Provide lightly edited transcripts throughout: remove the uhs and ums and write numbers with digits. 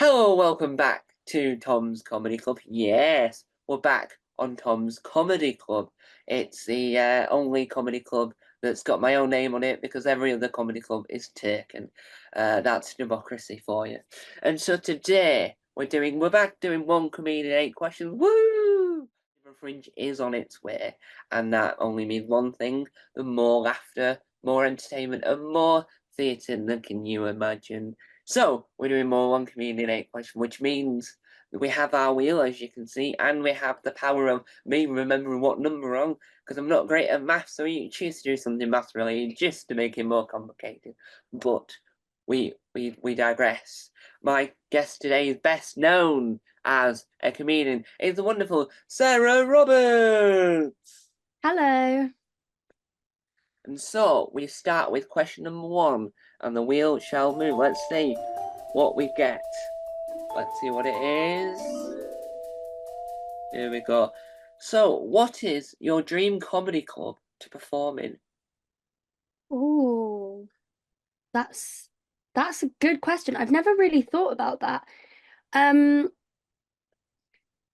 Hello, welcome back to Tom's Comedy Club. Yes, we're back on Tom's Comedy Club. It's the only comedy club that's got my own name on it because every other comedy club is taken. That's democracy for you. And so today we're back doing one comedian, 8 questions. Woo! The Fringe is on its way, and that only means one thing: the more laughter, more entertainment, and more theatre than can you imagine. So we're doing more one comedian, 8 questions, which means that we have our wheel, as you can see, and we have the power of me remembering what number we're on, because I'm not great at maths, so you choose to do something maths related just to make it more complicated. But we digress. My guest today is best known as a comedian. Is the wonderful Sarah Roberts. Hello. And so we start with question number 1, and the wheel shall move. Let's see what we get. Let's see what it is. Here we go. So, what is your dream comedy club to perform in? Oh, that's that's a good question. I've never really thought about that. Um,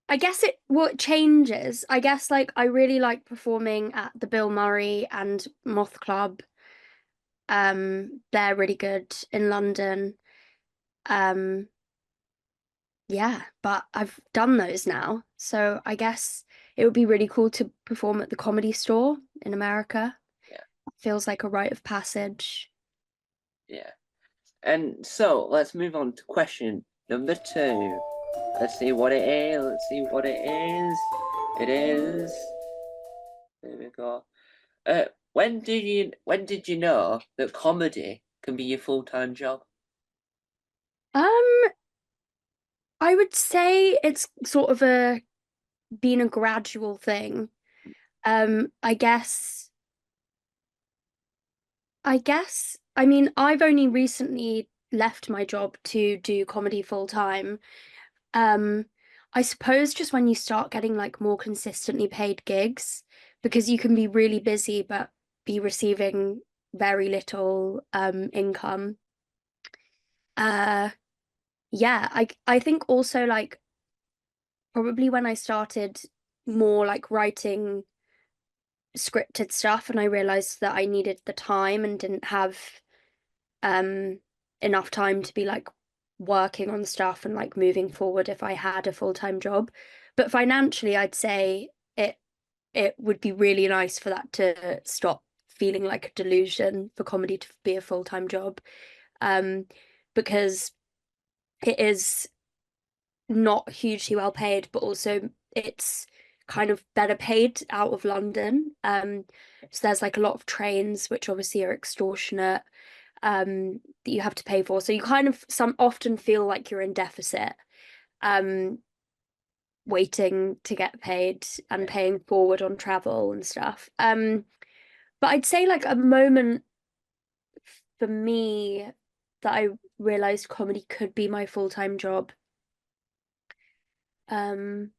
I guess what changes. I guess like I really like performing at the Bill Murray and Moth Club. They're really good in London. Um, yeah, but I've done those now. So I guess it would be really cool to perform at the Comedy Store in America. Yeah, Feels like a rite of passage. yeah. And so, let's move on to question number 2. Let's see what it is. Let's see what it is. It is. There we go. When did you know that comedy can be your full-time job? Um, I would say it's sort of been a gradual thing. I guess I mean I've only recently left my job to do comedy full time. Um, I suppose just when you start getting like more consistently paid gigs, because you can be really busy but be receiving very little income. Uh yeah, I think also like probably when I started more like writing scripted stuff and I realized that I needed the time and didn't have um enough time to be like working on stuff and like moving forward if I had a full-time job. But financially, I'd say it would be really nice for that to stop feeling like a delusion for comedy to be a full-time job. Um, because it is not hugely well paid, but also it's kind of better paid out of London. So there's like a lot of trains, which obviously are extortionate, that you have to pay for. So you kind of some often feel like you're in deficit, um, waiting to get paid and Yeah. paying forward on travel and stuff. But I'd say like a moment for me that I realized comedy could be my full-time job. Um,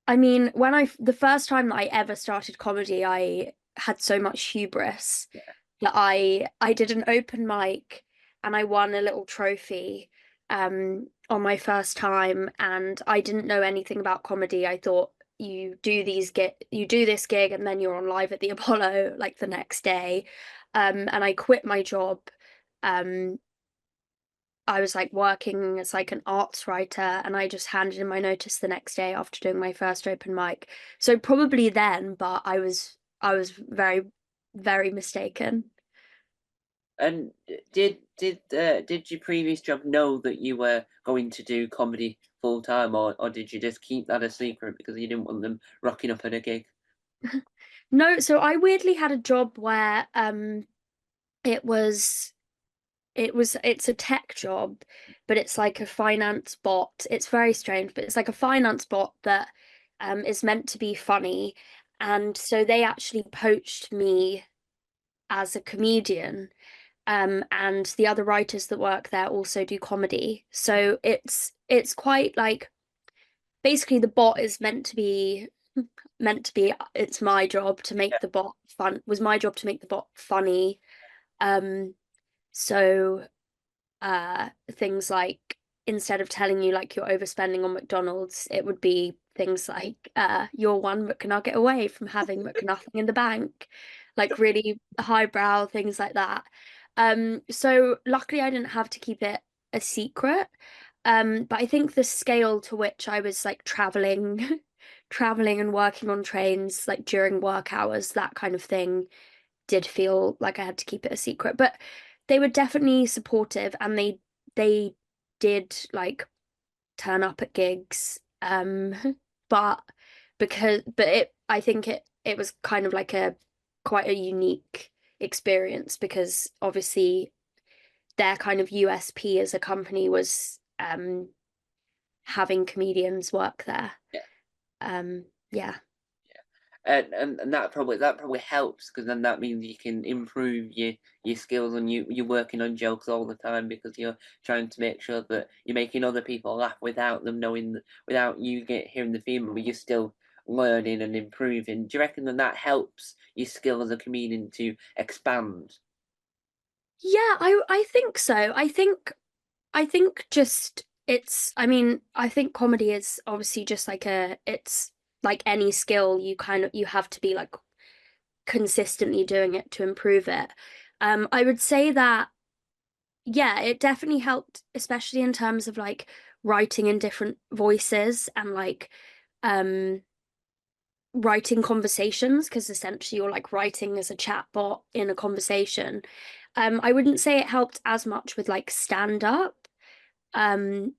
I mean, the first time that I ever started comedy, I had so much hubris that I did an open mic and I won a little trophy on my first time, and I didn't know anything about comedy. I thought you do this gig and then you're on live at the Apollo like the next day. And I quit my job. Um I was like working as like an arts writer, and I just handed in my notice the next day after doing my first open mic. So probably then, but I was very mistaken. And did your previous job know that you were going to do comedy full time, or did you just keep that a secret because you didn't want them rocking up at a gig? No, so I weirdly had a job where it was it's a tech job, but it's like a finance bot. It's very strange, but it's like a finance bot that is meant to be funny. And so they actually poached me as a comedian. And the other writers that work there also do comedy. So it's quite like basically the bot is meant to be it's my job to make the bot fun was my job to make the bot funny. Um so things like, instead of telling you like you're overspending on McDonald's, it would be things like you're one McNugget away from having McNothing in the bank, like really highbrow things like that. So luckily I didn't have to keep it a secret. But I think the scale to which I was like traveling traveling and working on trains like during work hours, that kind of thing, did feel like I had to keep it a secret. But they were definitely supportive, and they did like turn up at gigs. But it I think it was kind of like a quite a unique experience, because obviously their kind of USP as a company was having comedians work there. Yeah. Yeah. And that probably helps, because then that means you can improve your skills, and you're working on jokes all the time, because you're trying to make sure that you're making other people laugh without them knowing without you hearing the feedback, but you're still learning and improving. Do you reckon that helps your skill as a comedian to expand? Yeah, I think so. I think just it's, I mean, I think comedy is obviously just like it's like any skill, you have to be like consistently doing it to improve it. I would say that, yeah, it definitely helped, especially in terms of like writing in different voices, and like um writing conversations, because essentially you're like writing as a chat bot in a conversation. I wouldn't say it helped as much with like stand up. Um,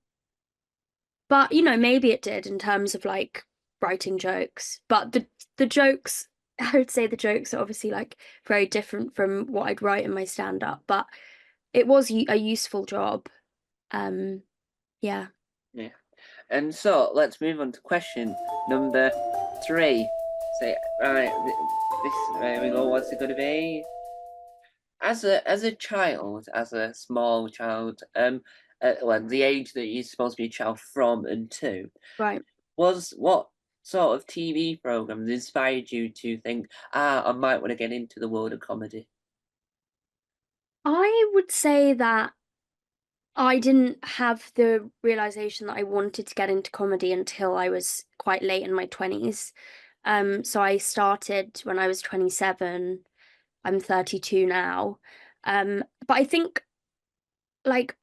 but maybe it did in terms of like writing jokes. But the jokes, I would say the jokes are obviously like very different from what I'd write in my stand up, but it was a useful job. Um, yeah. Yeah. And so let's move on to question number 3. Say, right, this, there we go. What's it going to be? As a child, as a small child, well, the age that you're supposed to be a child from and to, Right. what sort of TV programs inspired you to think, I might want to get into the world of comedy? I would say that I didn't have the realization that I wanted to get into comedy until I was quite late in my 20s. So I started when I was 27. I'm 32 now. But like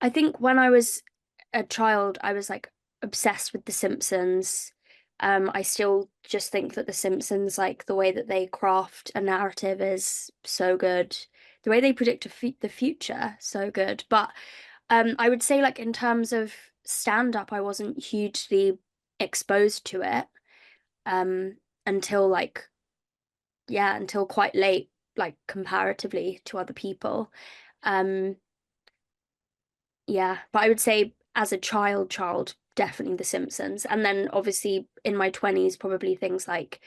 I think when I was a child, I was like obsessed with The Simpsons. I still just think that The Simpsons, like the way that they craft a narrative is so good. The way they predict the future, so good. But I would say like in terms of stand up, I wasn't hugely exposed to it um until like, yeah, until quite late, like comparatively to other people. Um yeah, but I would say as a child, definitely The Simpsons. And then obviously in my 20s, probably things like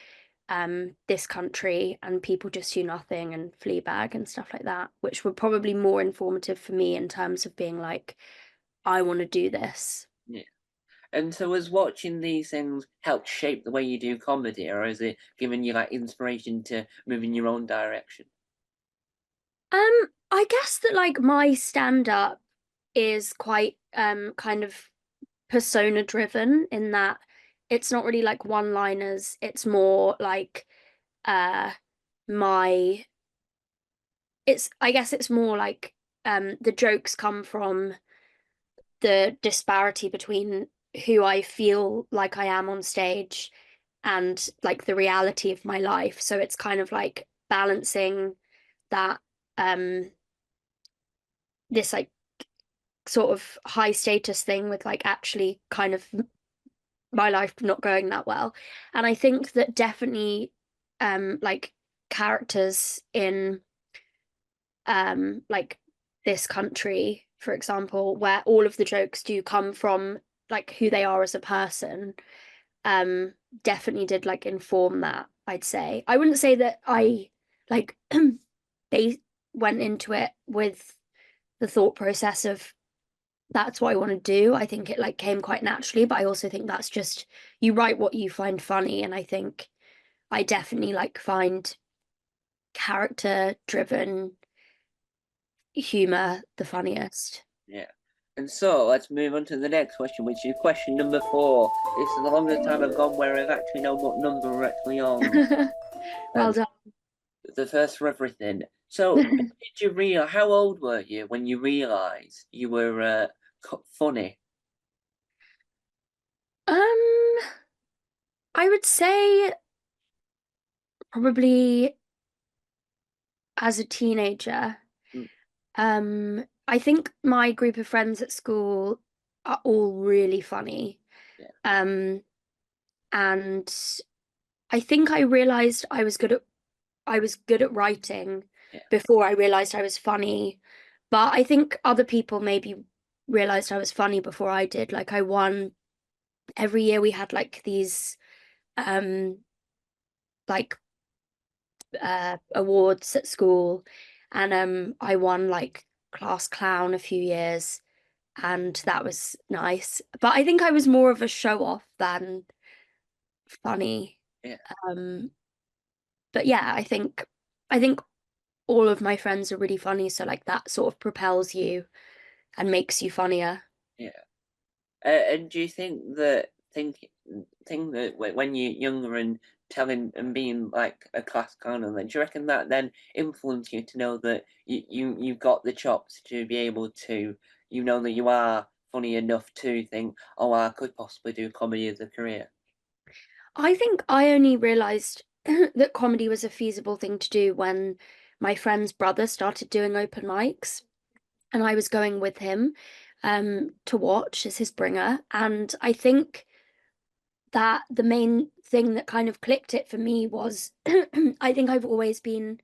This Country and People Just Do Nothing and Fleabag and stuff like that, which were probably more informative for me in terms of being like, I want to do this. Yeah. And so has watching these things helped shape the way you do comedy, or is it giving you like inspiration to move in your own direction? I guess that like my stand-up is quite kind of persona driven, in that it's not really like one-liners, it's more like uh my it's I guess it's more like the jokes come from the disparity between who I feel like I am on stage and like the reality of my life. So it's kind of like balancing that um this like sort of high status thing with like actually kind of my life not going that well. And I think that definitely like characters in like This Country, for example, where all of the jokes do come from like who they are as a person, um definitely did like inform that, I'd say. I wouldn't say that I like they went into it with the thought process of that's what I want to do. I think it like came quite naturally, but I also think that's just you write what you find funny, and I think I definitely like find character driven humor the funniest. Yeah. And so let's move on to the next question, which is question number 4. This is the longest time I've gone where I've actually known what number we're actually on. Well Um, done. the first for everything. So, when did you realize? How old were you when you realized you were funny? Um, I would say probably as a teenager. Mm, I think my group of friends at school are all really funny. yeah, Um, and I think I realized I was good at writing yeah, before I realized I was funny. But I think other people maybe realized I was funny before I did. Like I won every year we had like these um like awards at school, and I won like class clown a few years, and that was nice. But I think I was more of a show off than funny. yeah, Um, but yeah, I think all of my friends are really funny, so like that sort of propels you and makes you funnier. yeah. And do you think that when you're younger and telling and being like a class clown, then do you reckon that then influenced you to know that you've got the chops to be able to, you know, that you are funny enough to think, oh, I could possibly do comedy as a career? I think I only realized that comedy was a feasible thing to do when my friend's brother started doing open mics, and I was going with him to watch as his bringer. And I think that the main thing that kind of clicked it for me was I think I've always been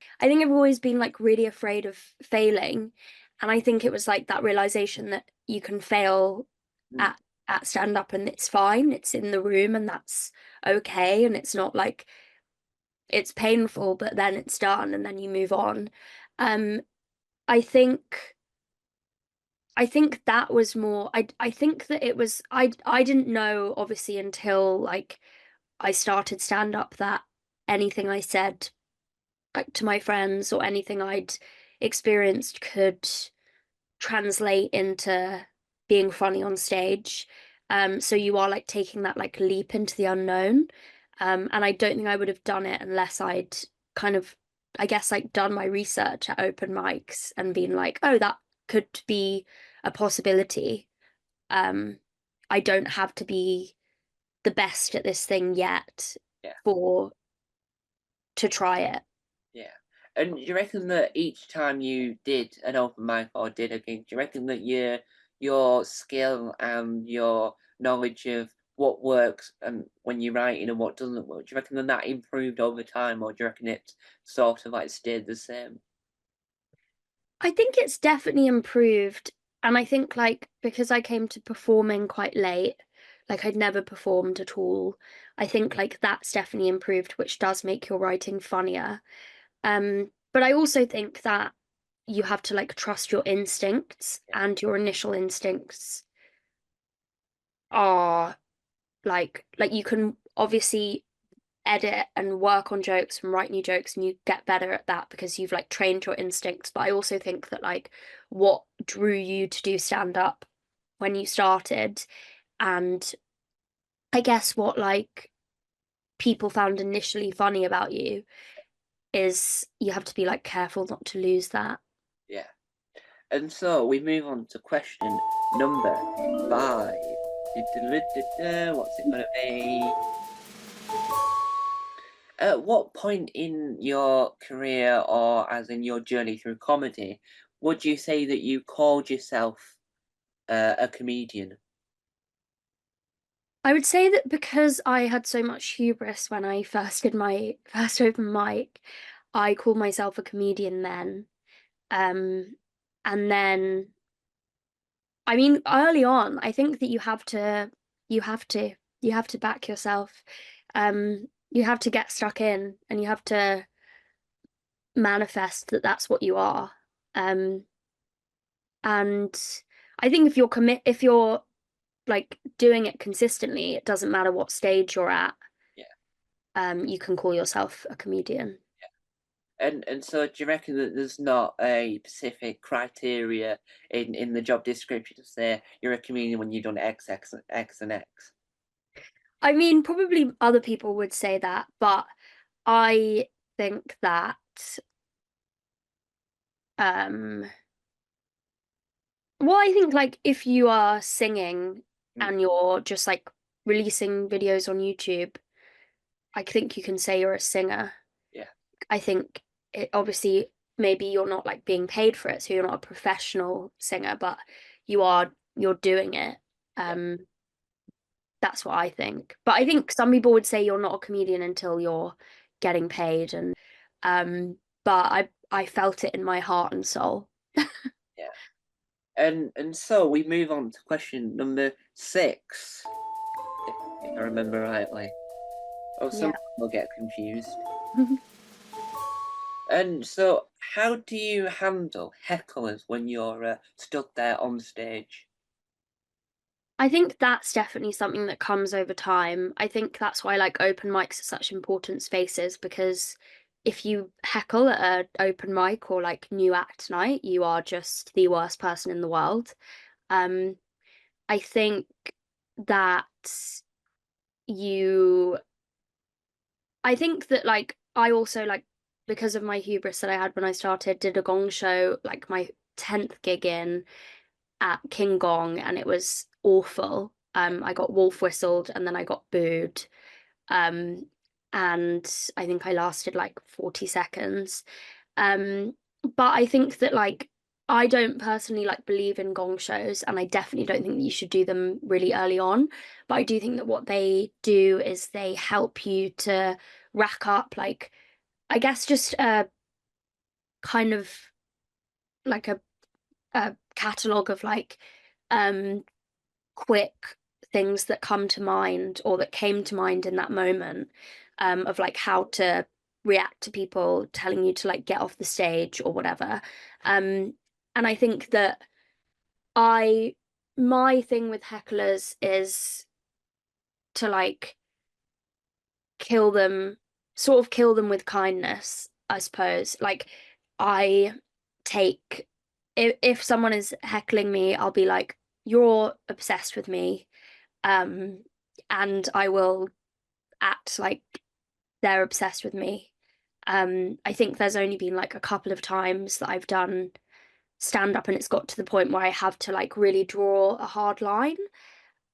like really afraid of failing. And I think it was like that realization that you can fail Mm, at stand up and it's fine. It's in the room and that's okay. And it's not like it's painful, but then it's done and then you move on. Um, I think I think that was more I think that it was I didn't know obviously until like I started stand up that anything I said like to my friends or anything I'd experienced could translate into being funny on stage. So you are like taking that like leap into the unknown. And I don't think I would have done it unless I'd kind of, I guess, like done my research at open mics and been like, oh, that could be a possibility. Um, I don't have to be the best at this thing yet yeah, for to try it. yeah. And do you reckon that each time you did an open mic or did a gig, do you reckon that your skill and your knowledge of what works and when you're writing and what doesn't work, do you reckon that that improved over time, or do you reckon it sort of like stayed the same? I think it's definitely improved. And I think like because I came to performing quite late, like I'd never performed at all, I think like that's definitely improved, which does make your writing funnier. But I also think that you have to like trust your instincts, Yeah, and your initial instincts are like you can obviously edit and work on jokes and write new jokes, and you get better at that because you've like trained your instincts. But I also think that like what drew you to do stand up when you started, and I guess what like people found initially funny about you, is you have to be like careful not to lose that. yeah. And so we move on to question number 5. What's it gonna be? At what point in your career, or as in your journey through comedy, would you say that you called yourself a comedian? I would say that because I had so much hubris when I first did my first open mic, I called myself a comedian then. Um, and then I mean, early on, I think that you have to, you have to back yourself. You have to get stuck in, and you have to manifest that that's what you are. Um, and I think if you're like doing it consistently, it doesn't matter what stage you're at. Yeah. You can call yourself a comedian. And so do you reckon that there's not a specific criteria in the job description to say you're a comedian when you've done X, and X? I mean, probably other people would say that, but I think that um well, I think like if you are singing Mm, and you're just like releasing videos on YouTube, I think you can say you're a singer. yeah, I think it obviously maybe you're not like being paid for it, so you're not a professional singer, but you're doing it. yeah. Um, that's what I think. But I think some people would say you're not a comedian until you're getting paid, and um, but I felt it in my heart and soul. Yeah. And so we move on to question number 6, if I remember rightly. Oh, Yeah. some people get confused. And so, how do you handle hecklers when you're stood there on stage? I think that's definitely something that comes over time. I think that's why like open mics are such important spaces because if you heckle at an open mic or like new act night, you are just the worst person in the world. Um, I think that you I think that like I also like because of my hubris that I had when I started, did a gong show, like my 10th gig in at King Gong, and it was awful. I got wolf whistled and then I got booed. Um, and I think I lasted like 40 seconds. Um, but I think that like I don't personally like believe in gong shows, and I definitely don't think that you should do them really early on. But I do think that what they do is they help you to rack up like I guess just a kind of like a catalogue of like um quick things that come to mind or that came to mind in that moment of like how to react to people telling you to like get off the stage or whatever. Um, and I think that I my thing with hecklers is to like kill them, sort of kill them with kindness, I suppose. Like I take if someone is heckling me, I'll be like, you're obsessed with me. Um, and I will act like they're obsessed with me. I think there's only been like a couple of times that I've done stand up and it's got to the point where I have to like really draw a hard line.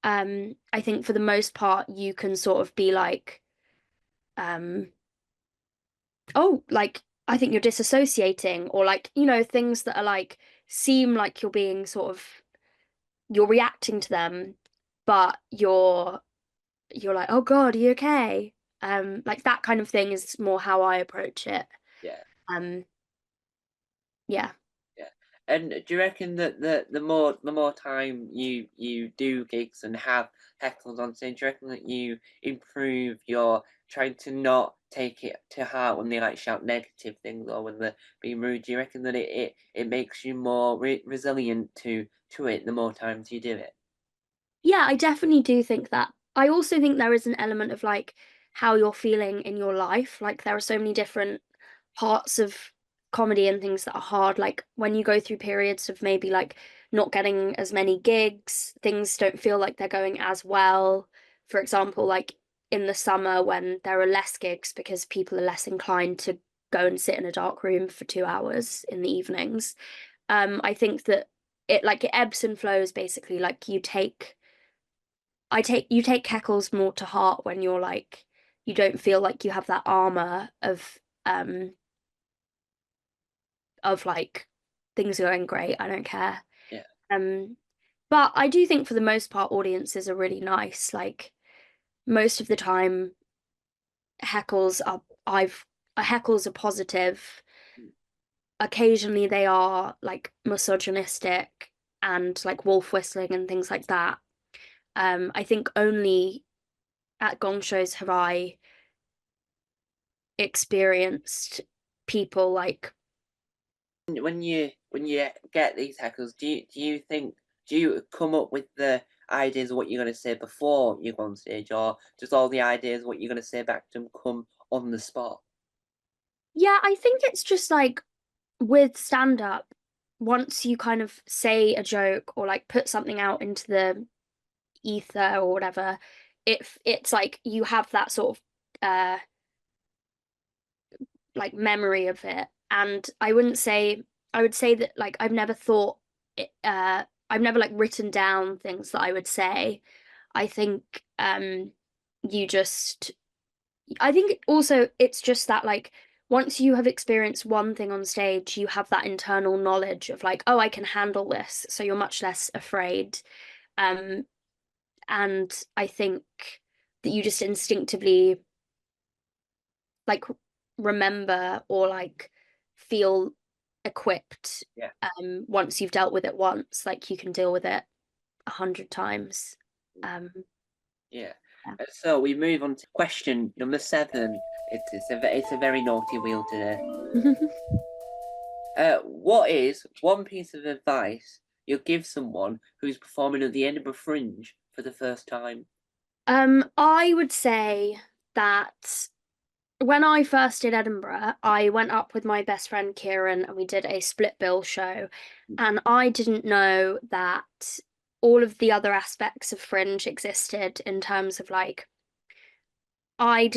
I think for the most part you can sort of be like, um, oh, like I think you're disassociating, or like, things that are like seem like you're being sort of you're reacting to them, but you're like, oh God, are you okay? Like that kind of thing is more how I approach it. Yeah, Um, yeah. yeah. And do you reckon that the more time you do gigs and have hecklers on stage, do you reckon that you improve your trying to not take it to heart when they like shout negative things or when they're being rude? Do you reckon that it makes you more resilient to it the more times you do it? Yeah, I definitely do think that. I also think there is an element of like how you're feeling in your life. Like there are so many different parts of comedy and things that are hard. Like when you go through periods of maybe like not getting as many gigs, things don't feel like they're going as well. For example, like in the summer when there are less gigs because people are less inclined to go and sit in a dark room for 2 hours in the evenings. I think that it ebbs and flows basically. Like you take heckles more to heart when you're like you don't feel like you have that armor um of like things are going great, I don't care. Yeah. Um but I do think for the most part audiences are really nice. Like most of the time heckles are I've heckles are positive. Mm. Occasionally they are like misogynistic and like wolf whistling and things like that. I think only at gong shows have I experienced people like When you get these heckles, do you come up with the ideas of what you're gonna say before you go on stage, or does all the ideas what you're gonna say back to them come on the spot? Yeah, I think it's just like with stand up, once you kind of say a joke or like put something out into the ether or whatever, it's like you have that sort of like memory of it. And I would say that like I've never thought I've never like written down things that I would say. I think you just I think also it's just that like once you have experienced one thing on stage, you have that internal knowledge of like, oh, I can handle this. So you're much less afraid. Um, and I think that you just instinctively like remember or like feel equipped Yeah. once you've dealt with it once, like you can deal with it 100 times. Um, Yeah. So we move on to question number 7. It's a very naughty wheel today. yeah. What is one piece of advice you'll give someone who's performing at the Edinburgh Fringe for the first time? I would say that when I first did Edinburgh, I went up with my best friend Kieran and we did a split bill show. And I didn't know that all of the other aspects of Fringe existed in terms of like, I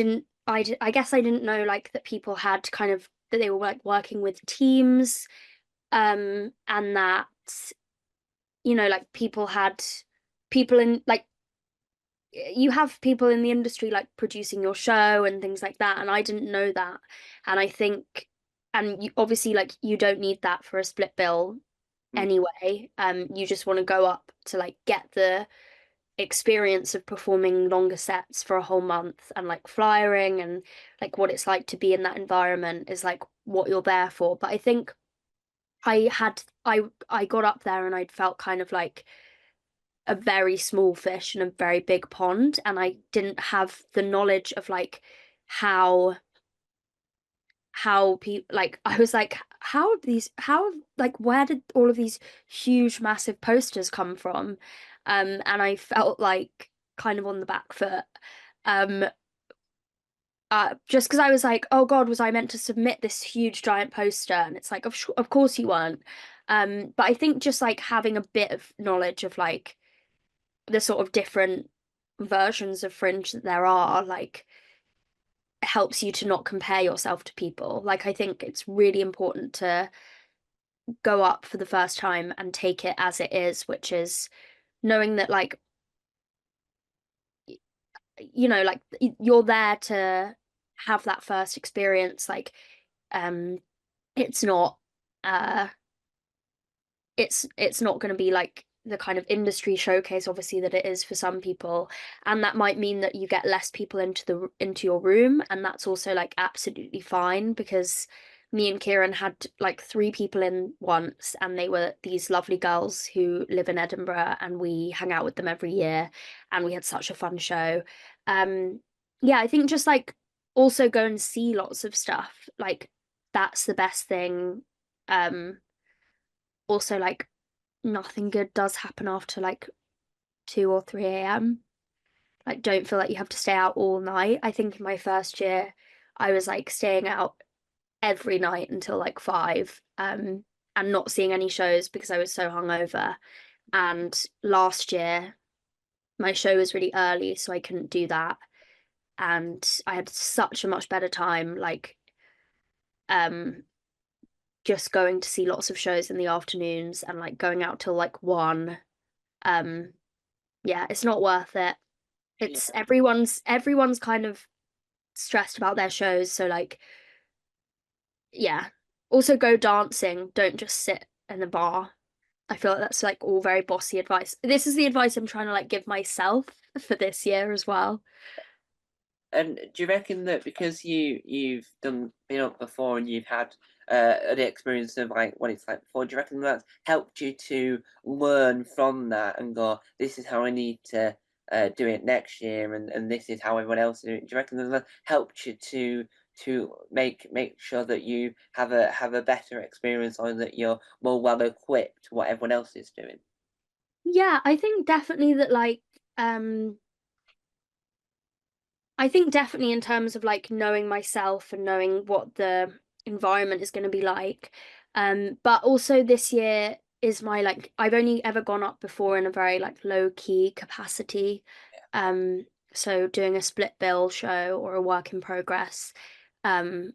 guess I didn't know like that people had kind of, that they were like working with teams, and that, you know, like people had people in like you have people in the industry like producing your show and things like that, and I didn't know that. And I think, and you obviously like you don't need that for a split bill Mm. anyway. You just want to go up to like get the experience of performing longer sets for a whole month, and like flyering and like what it's like to be in that environment is like what you're there for. But I think I got up there and I'd felt kind of like a very small fish in a very big pond, and I didn't have the knowledge of like how people like I was like how like where did all of these huge massive posters come from, and I felt like kind of on the back foot, um just because I was like, oh God, was I meant to submit this huge giant poster? And it's like, of course you weren't. But I think just like having a bit of knowledge of like the sort of different versions of Fringe that there are, like helps you to not compare yourself to people. Like I think it's really important to go up for the first time and take it as it is, which is knowing that like you know like you're there to have that first experience. Like um it's not uh it's not going to be like the kind of industry showcase obviously that it is for some people, and that might mean that you get less people into your room, and that's also like absolutely fine, because me and Kieran had like 3 people in once, and they were these lovely girls who live in Edinburgh, and we hang out with them every year, and we had such a fun show. um yeah, I think just like also go and see lots of stuff, like that's the best thing. Also like nothing good does happen after like 2 or 3 a.m. Like don't feel like you have to stay out all night. I think in my first year I was like staying out every night until like 5, and not seeing any shows because I was so hungover. And last year my show was really early, so I couldn't do that. And I had such a much better time, like um just going to see lots of shows in the afternoons and like going out till like 1. Um yeah, it's not worth it. It's Yeah. everyone's kind of stressed about their shows, so like yeah. Also go dancing, don't just sit in a bar. I feel like that's like all very bossy advice. This is the advice I'm trying to like give myself for this year as well. And do you reckon that because you've been up before and you've had the experience of like what it's like before, do you reckon that's helped you to learn from that and go, this is how I need to do it next year, and this is how everyone else is doing it? Do you reckon that helped you to make sure that you have a better experience, or that you're more well equipped to what everyone else is doing? Yeah, I think definitely that like I think definitely in terms of like knowing myself and knowing what the environment is going to be like. But also this year is my like I've only ever gone up before in a very like low key capacity. So doing a split bill show or a work in progress. Um,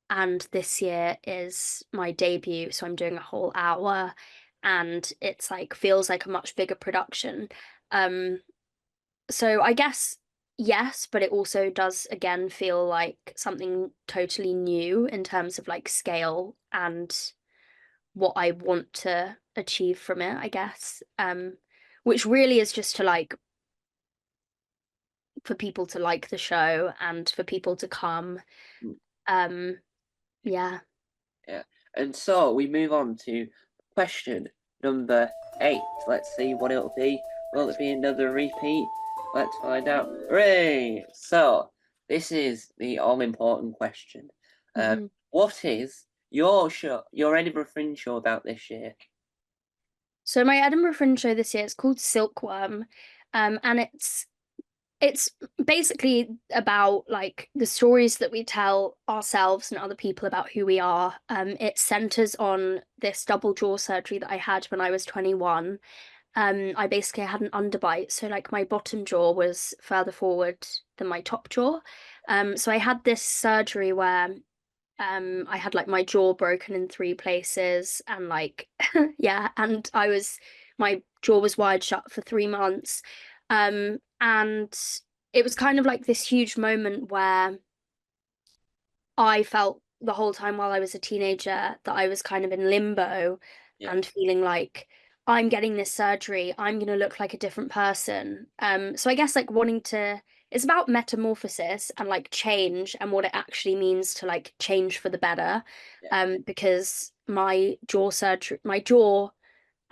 and this year is my debut, so I'm doing a whole hour, and it's like feels like a much bigger production. Um, so I guess yes, but it also does again feel like something totally new in terms of like scale and what I want to achieve from it, I guess. Which really is just to like for people to like the show and for people to come. Mm. Um, yeah. Yeah. And so we move on to question number 8. Let's see what it'll be. Will it be another repeat? Let's find out. Hooray! So this is the all-important question. Mhm. What is your show, your Edinburgh Fringe show about this year? So my Edinburgh Fringe show this year, it's called Silkworm, and it's basically about like the stories that we tell ourselves and other people about who we are. It centers on this double jaw surgery that I had when I was 21. I basically had an underbite, so like my bottom jaw was further forward than my top jaw. So I had this surgery where I had like my jaw broken in 3 places and like yeah, and my jaw was wired shut for 3 months. And it was kind of like this huge moment where I felt the whole time while I was a teenager that I was kind of in limbo Yeah. and feeling like I'm getting this surgery, I'm gonna look like a different person. So I guess like wanting to it's about metamorphosis and like change and what it actually means to like change for the better. Yeah. Because my jaw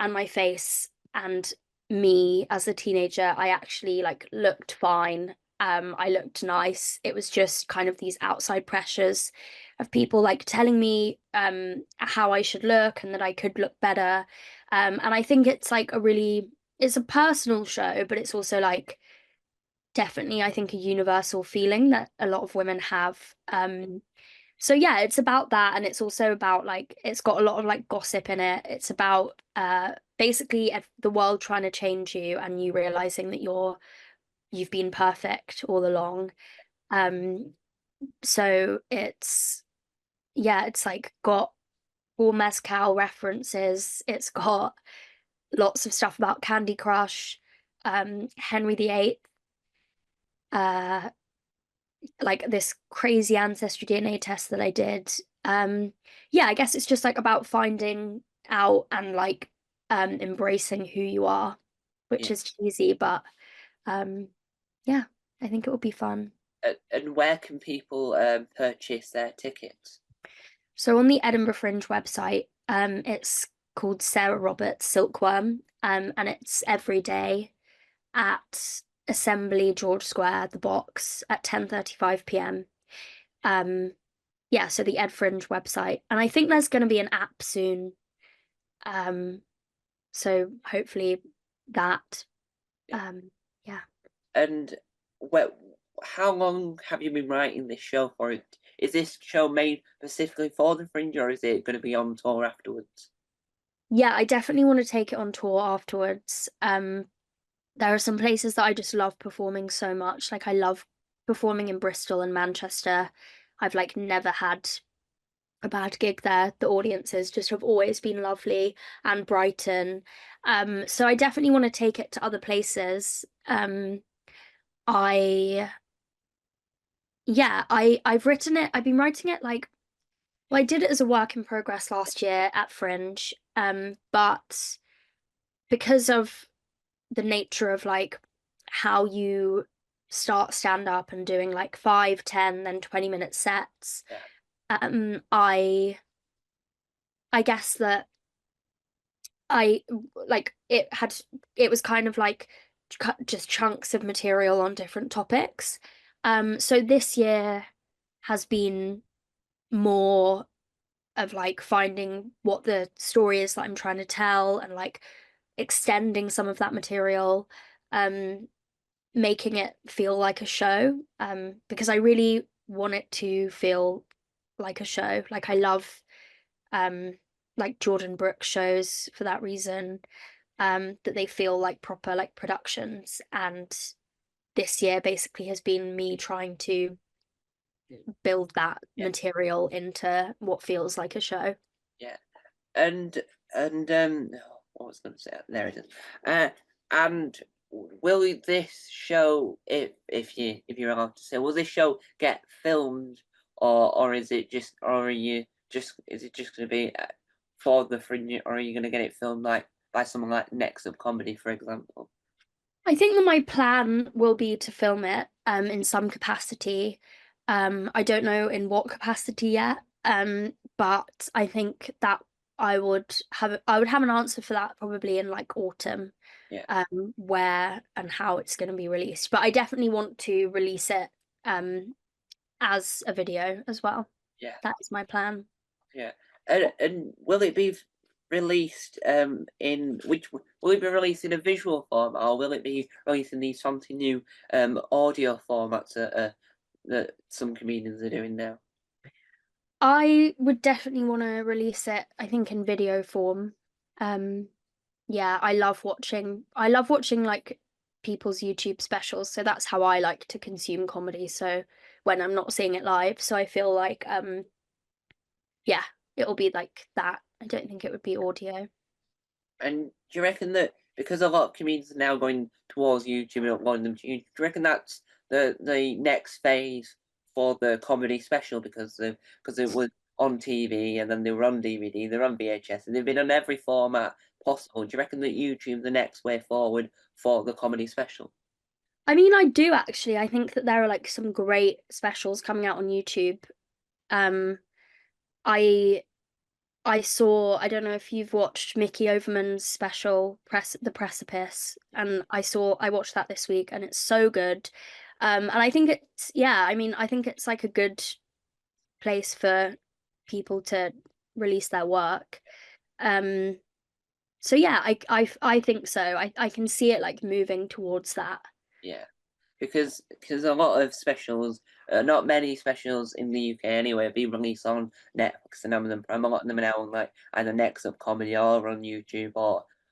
and my face and me as a teenager, I actually like looked fine. I looked nice. It was just kind of these outside pressures of people like telling me how I should look and that I could look better. And I think it's a personal show, but it's also like definitely I think a universal feeling that a lot of women have. So yeah, it's about that, and it's also about like it's got a lot of like gossip in it. It's about basically the world trying to change you and you realizing that you've been perfect all along. Um so it's yeah, it's like got all mezcal references. It's got lots of stuff about Candy Crush, Henry VIII, uh like this crazy ancestry DNA test that I did. Yeah, I guess it's just like about finding out and like embracing who you are, which Yeah. is cheesy, but um yeah, I think it will be fun. And where can people purchase their tickets? So on the Edinburgh Fringe website, it's called Sarah Roberts Silkworm, and it's every day at Assembly George Square, the box at 10:35 p.m. Um, yeah, so the Ed Fringe website. And I think there's going to be an app soon. Um, so hopefully that. Yeah. Yeah. And where, how long have you been writing this show for? Is this show made specifically for the Fringe, or is it going to be on tour afterwards? Yeah, I definitely want to take it on tour afterwards. There are some places that I just love performing so much. Like I love performing in Bristol and Manchester. I've like never had a bad gig there. The audiences just have always been lovely, and Brighton. So I definitely want to take it to other places. I yeah, I've written it. I've been writing it like well, I did it as a work in progress last year at Fringe. But because of the nature of like how you start stand up and doing like 5, 10, then 20-minute sets, Yeah. um, I guess that I like it was kind of like just chunks of material on different topics. So this year has been more of like finding what the story is that I'm trying to tell and like extending some of that material, making it feel like a show, because I really want it to feel like a show. Like I love like Jordan Brooks shows for that reason, that they feel like proper like productions. And this year basically has been me trying to build that Yeah, material into what feels like a show. yeah. And what was I going to say? There it is. And will this show, if you're allowed to say, will this show get filmed, or is it just, or are you just, is it just going to be for the fringe, or are you going to get it filmed like by someone like Next Up Comedy, for example? I think that my plan will be to film it in some capacity. I don't know in what capacity yet. But I think that I would have an answer for that probably in like autumn, Yeah, where and how it's going to be released. But I definitely want to release it as a video as well. yeah. That is my plan. Yeah, and will it be released in will it be released in a visual form, or will it be released in these fancy new audio formats that some comedians are doing now? I would definitely want to release it, I think, in video form. Um, yeah, I love watching like people's YouTube specials, so that's how I like to consume comedy. So when I'm not seeing it live, so I feel like yeah, it'll be like that. I don't think it would be audio. And do you reckon that because a lot of comedians are now going towards YouTube and uploading them to YouTube, do you reckon that's the next phase for the comedy special because it was on TV and then they were on DVD, they're on VHS, and they've been on every format possible. Do you reckon that YouTube's the next way forward for the comedy special? I mean, I do actually. I think that there are like some great specials coming out on YouTube. Um, I I saw, I don't know if you've watched Mickey Overman's special The Precipice, and I watched that this week and it's so good. And I think it's yeah, I mean, I think it's like a good place for people to release their work. Um, so yeah, I think so. I can see it like moving towards that. Yeah. Because a lot of specials, not many specials in the UK anyway, have been released on Netflix and Amazon Prime. A lot of them are now on like either Next Up Comedy or on YouTube,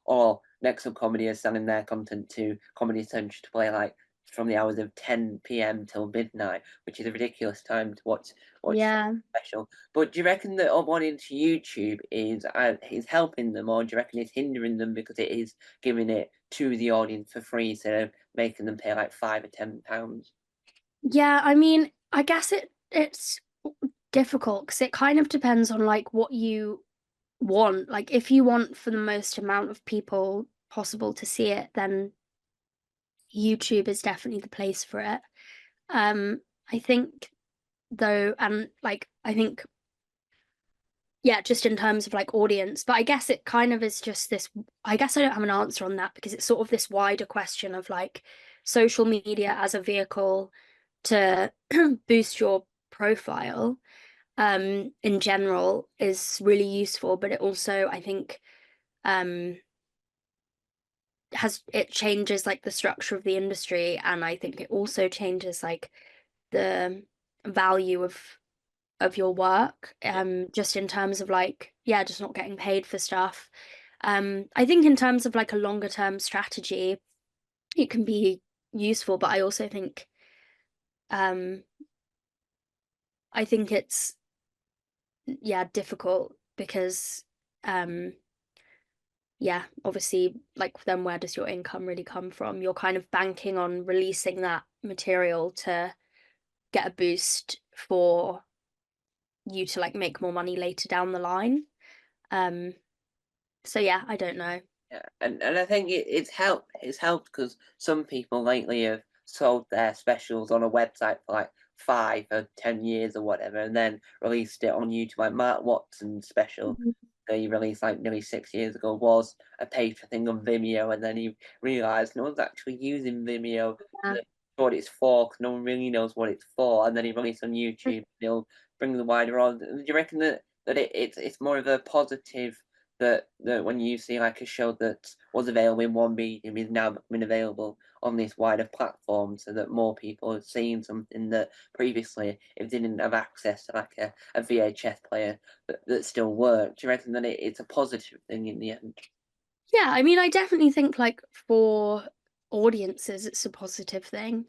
or Next Up Comedy is selling their content to Comedy Central to play like from the hours of 10 p.m. till midnight, which is a ridiculous time to watch Yeah. special. But do you reckon that uploading to YouTube is helping them, or do you reckon it's hindering them because it is giving it to the audience for free instead of making them pay like £5 or £10? Yeah, I mean, I guess it's difficult because it kind of depends on like what you want. Like if you want for the most amount of people possible to see it, then YouTube is definitely the place for it. I think though, and like I think yeah, just in terms of like audience, but I guess it kind of is just this, I guess I don't have an answer on that because it's sort of this wider question of like social media as a vehicle to boost your profile in general is really useful, but it also I think um it changes like the structure of the industry, and I think it also changes like the value of your work, Yeah, just in terms of like yeah, just not getting paid for stuff. I think in terms of like a longer term strategy it can be useful, but I also think um I think it's yeah, difficult because um yeah, obviously, like then where does your income really come from? You're kind of banking on releasing that material to get a boost for you to like make more money later down the line. Um, so yeah, I don't know. yeah, and I think it's helped because some people lately have sold their specials on a website for like 5 or 10 years or whatever, and then released it on YouTube. Like Mark Watson's special Mhm. that he released like nearly 6 years ago was a paid for thing on Vimeo, and then he realized no one's actually using Vimeo Yeah. for what it's for, 'cause no one really knows what it's for, and then he released on YouTube. He'll bring the wider audience. Do you reckon that it's more of a positive that when you see like a show that was available in one medium is now becoming available on this wider platform, so that more people are seeing something that previously, if they didn't have access to like a VHS player that still worked. Do you reckon that it's a positive thing in the end? Yeah, I mean, I definitely think like for audiences, it's a positive thing.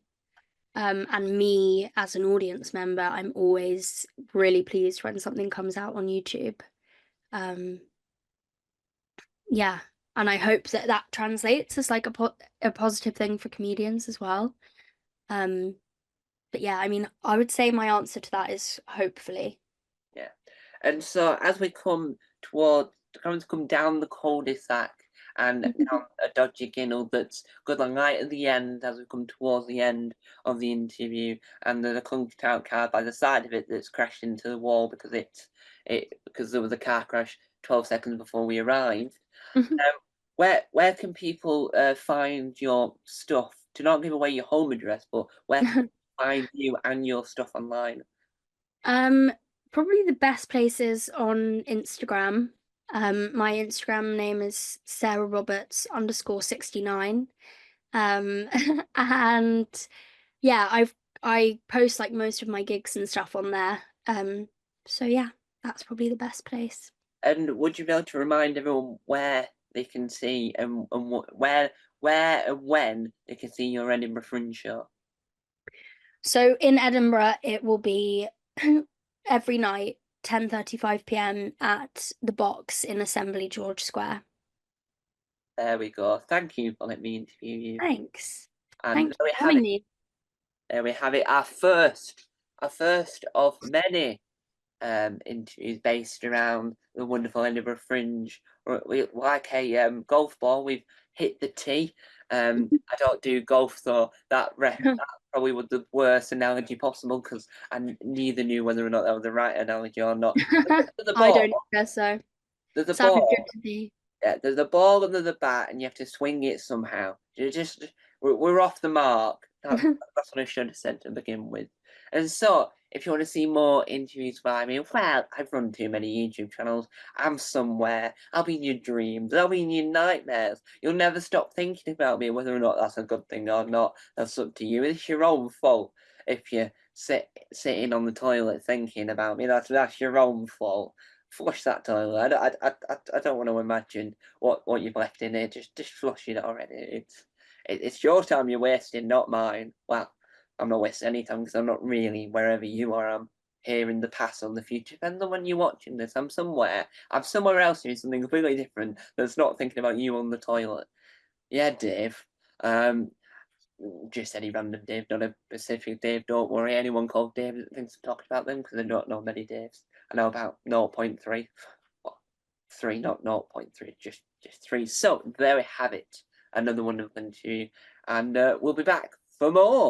And me as an audience member, I'm always really pleased when something comes out on YouTube. Um, yeah, and I hope that that translates as like a positive thing for comedians as well. Um, but yeah, I mean, I would say my answer to that is hopefully. Yeah. And so as we come toward trying to come down the cul-de-sac and down a dodgy ginnel that's good and light at the end as we come towards the end of the interview, and there's a clunked out car by the side of it that's crashed into the wall because because there was a car crash 12 seconds before we arrived. Um, where can people find your stuff? Do not give away your home address, but where can people find you and your stuff online? Um, Probably the best places on Instagram. My Instagram name is Sarah Roberts _69. Um, and yeah, I post like most of my gigs and stuff on there. So yeah, that's probably the best place. And would you be able to remind everyone where they can see and where and when they can see your Edinburgh Fringe show? So in Edinburgh, it will be every night, 10:35 p.m. at the Box in Assembly George Square. There we go. Thank you for letting me interview you. Thanks. And Thank you for having me. there we have it. Our first of many interviews based around the wonderful Edinburgh Fringe. Like a golf ball, we've hit the tee. I don't do golf, so that probably was the worst analogy possible because neither knew whether or not that was the right analogy or not. There's a I ball. don't either, so There's a sounded good ball. to me. Yeah, there's a ball under the bat, and you have to swing it somehow. You just we're off the mark. That's what I should have said to begin with. And so, if you want to see more interviews by me, well, I've run too many YouTube channels. I'm somewhere. I'll be in your dreams. I'll be in your nightmares. You'll never stop thinking about me, whether or not that's a good thing or not. That's up to you. It's your own fault if you sitting on the toilet thinking about me. That's your own fault. Flush that toilet. I don't want to imagine what you've left in it. Just flush it already. It's your time you're wasting, not mine. Well, I'm not wasting any time because I'm not really wherever you are. I'm here in the past or the future. Depends on when you're watching this. I'm somewhere. I'm somewhere else doing something completely different that's not thinking about you on the toilet. Yeah, Dave. Um, just any random Dave, not a specific Dave. Don't worry. Anyone called Dave that thinks I'm talking about them because I don't know many Daves. I know about 0.3. What? 3, not 0.3, just 3. So there we have it. Another wonderful interview. And we'll be back for more.